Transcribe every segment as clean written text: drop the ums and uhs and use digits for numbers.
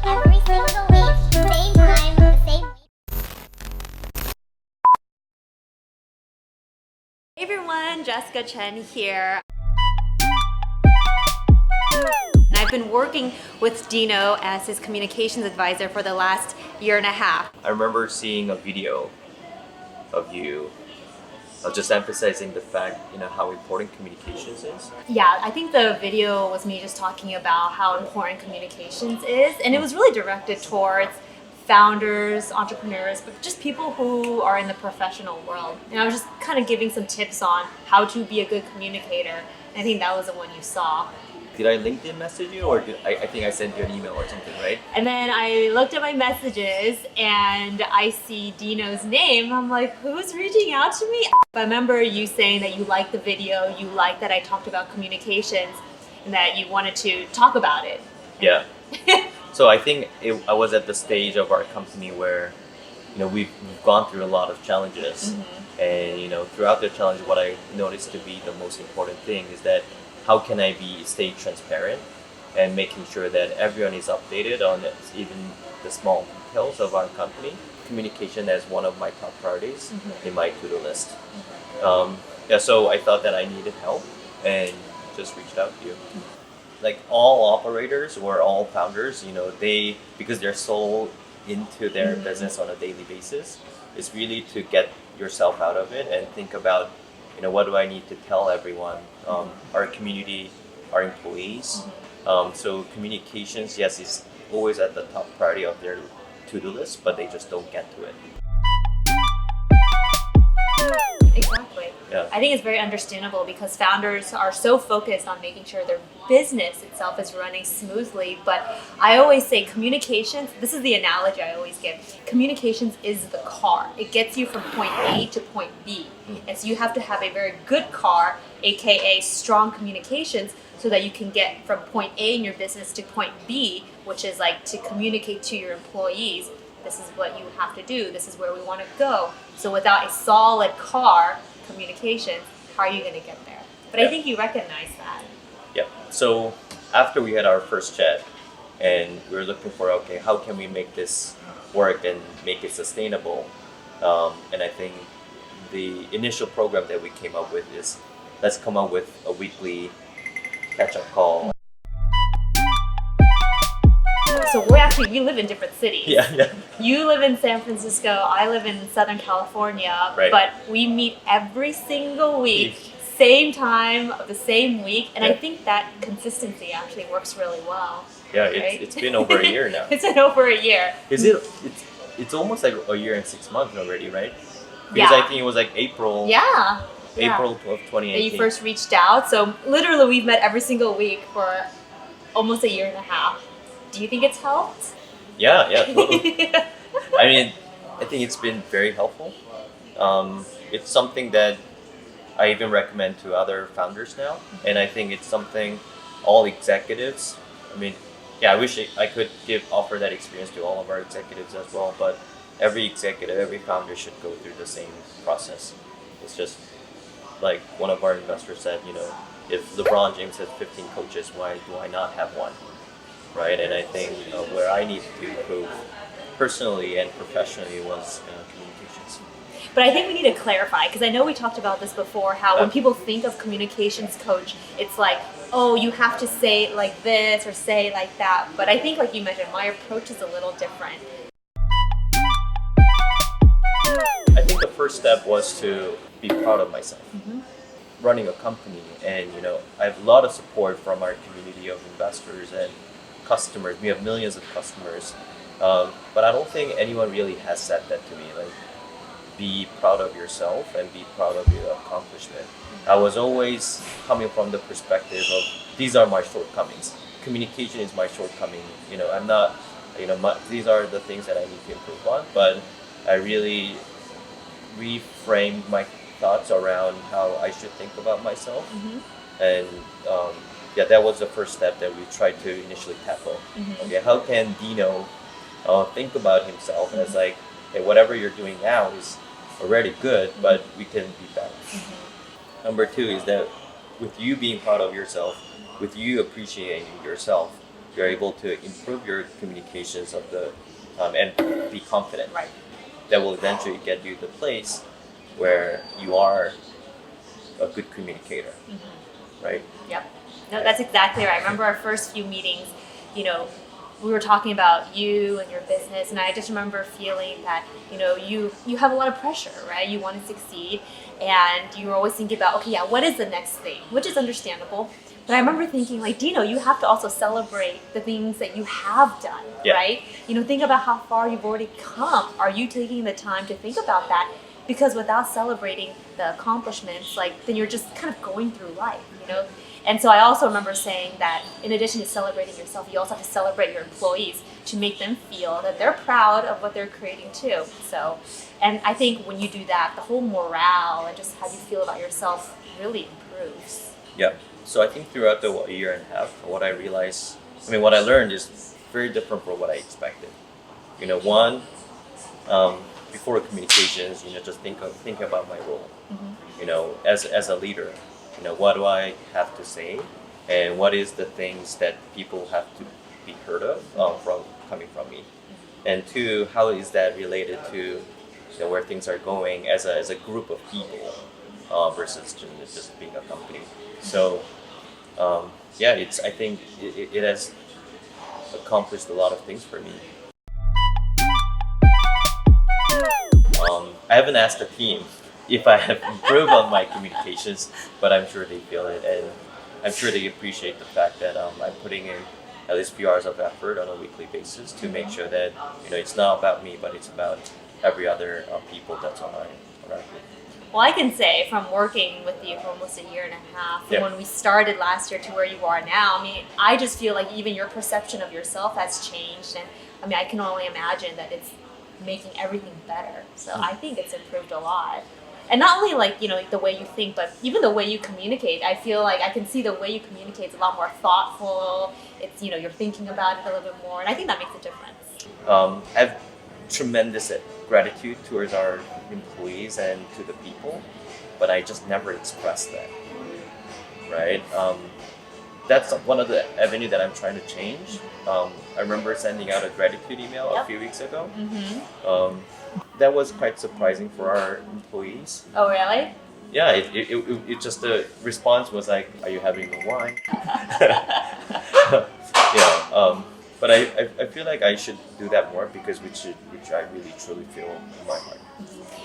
every single week, same time, the same week. Hey everyone, Jessica Chen here. And I've been working with Dino as his communications advisor for the last year and a half. I remember seeing a video of you just emphasizing the fact, how important communications is. Yeah, I think the video was me just talking about how important communications is, and it was really directed towards founders, entrepreneurs, but just people who are in the professional world. And I was just kind of giving some tips on how to be a good communicator. And I think that was the one you saw. Did I LinkedIn message you, or I think I sent you an email or something, right? And then I looked at my messages and I see Dino's name. I'm like, who's reaching out to me? I remember you saying that you liked the video, you liked that I talked about communications, and that you wanted to talk about it. Yeah. So I think I was at the stage of our company where, we've gone through a lot of challenges. Mm-hmm. And, throughout the challenge, what I noticed to be the most important thing is that how can I stay transparent and making sure that everyone is updated on even the small details of our company. Communication as one of my top priorities in my to-do list. So I thought that I needed help and just reached out to you. Like all operators or all founders, because they're so into their business on a daily basis, it's really to get yourself out of it and think about, what do I need to tell everyone, our community, our employees. So communications, yes, is always at the top priority of their to-do list, but they just don't get to it. Exactly. Yeah. I think it's very understandable because founders are so focused on making sure their business itself is running smoothly. But I always say communications, this is the analogy I always give. Communications is the car. It gets you from point A to point B. And so you have to have a very good car, aka strong communications, so that you can get from point A in your business to point B, which is like to communicate to your employees. This is what you have to do. This is where we want to go. So without a solid car, communications, how are you going to get there? But I think you recognize that. Yeah. So after we had our first chat and we were looking for, okay, how can we make this work and make it sustainable? And I think the initial program that we came up with is let's come up with a weekly catch-up call. So we live in different cities. Yeah. You live in San Francisco, I live in Southern California, Right. But we meet every single week, same time of the same week, and I think that consistency actually works really well. Yeah, right? it's been over a year now. It's been over a year. Is it? It's almost like a year and 6 months already, right? Because Yeah. I think it was like April. Yeah. April of 2018. That you first reached out. So literally we've met every single week for almost a year and a half. Do you think it's helped? Yeah, totally. I mean, I think it's been very helpful. It's something that I even recommend to other founders now. And I think it's something all executives, I wish I could offer that experience to all of our executives as well, but every executive, every founder should go through the same process. It's just like one of our investors said, if LeBron James has 15 coaches, why do I not have one? Right? And I think where I needed to improve personally and professionally was communications. But I think we need to clarify, because I know we talked about this before, how when people think of communications coach, it's like, oh, you have to say it like this or say it like that. But I think, like you mentioned, my approach is a little different. I think the first step was to be proud of myself. Running a company, and I have a lot of support from our community of investors and customers. We have millions of customers, but I don't think anyone really has said that to me. Like, be proud of yourself and be proud of your accomplishment. I was always coming from the perspective of these are my shortcomings. Communication is my shortcoming. I'm not. These are the things that I need to improve on. But I really reframed my thoughts around how I should think about myself, and that was the first step that we tried to initially tackle. Okay, how can Dino think about himself as like, hey, whatever you're doing now is already good, but we can be better. Number two is that with you being proud of yourself, with you appreciating yourself, you're able to improve your communications of the and be confident. Right. That will eventually get you to the place where you are a good communicator, right? Yep. No, that's exactly right. I remember our first few meetings, you know, we were talking about you and your business, and I just remember feeling that, you know, you have a lot of pressure, right? You want to succeed, and you were always thinking about, okay, yeah, what is the next thing? Which is understandable. But I remember thinking, like, Dino, you have to also celebrate the things that you have done, right? You know, think about how far you've already come. Are you taking the time to think about that? Because without celebrating the accomplishments, like, then you're just kind of going through life, you know? And so I also remember saying that in addition to celebrating yourself, you also have to celebrate your employees to make them feel that they're proud of what they're creating too. So, and I think when you do that, the whole morale and just how you feel about yourself really improves. Yeah. So I think throughout the year and a half, what I realized, what I learned is very different from what I expected. You know, one, before communications, you know, just think about my role. You know, as a leader, you know, what do I have to say, and what is the things that people have to be heard of from coming from me, and two, how is that related to, you know, where things are going as a group of people versus just being a company. So, yeah, I think it has accomplished a lot of things for me. I haven't asked the team if I have improved on my communications, but I'm sure they feel it, and I'm sure they appreciate the fact that I'm putting in at least a few hours of effort on a weekly basis to make sure that, you know, it's not about me, but it's about every other people that's on my group. Well, I can say from working with you for almost a year and a half, from when we started last year to where you are now, I just feel like even your perception of yourself has changed, and I can only imagine that it's making everything better. So I think it's improved a lot. And not only like, you know, the way you think, but even the way you communicate. I feel like I can see the way you communicate is a lot more thoughtful. It's, you know, you're thinking about it a little bit more, and I think that makes a difference. I have tremendous gratitude towards our employees and to the people, but I just never expressed that, right? That's one of the avenues that I'm trying to change. I remember sending out a gratitude email a few weeks ago. That was quite surprising for our employees. Oh, really? Yeah, it just, the response was like, "Are you having a wine?" Yeah, but I feel like I should do that more, because which I really truly feel in my heart.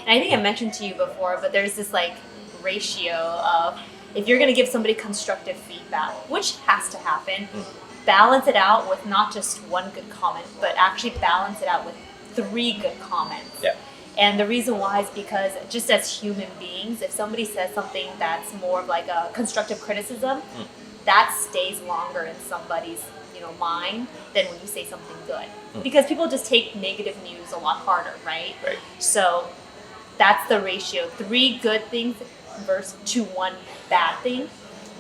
And I think I mentioned to you before, but there's this like ratio of, if you're going to give somebody constructive feedback, which has to happen, balance it out with not just one good comment, but actually balance it out with 3 good comments. Yeah. And the reason why is because just as human beings, if somebody says something that's more of like a constructive criticism, that stays longer in somebody's, you know, mind than when you say something good. Because people just take negative news a lot harder, right? Right. So that's the ratio. 3 good things to 1 bad thing.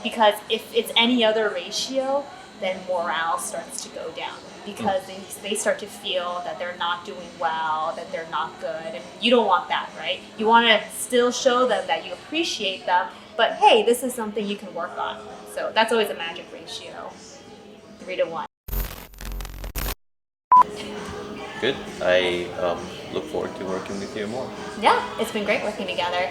Because if it's any other ratio, then morale starts to go down, because they start to feel that they're not doing well, that they're not good, and you don't want that, right? You want to still show them that you appreciate them, but hey, this is something you can work on. So that's always a magic ratio, 3 to 1. Good. I look forward to working with you more. Yeah, it's been great working together.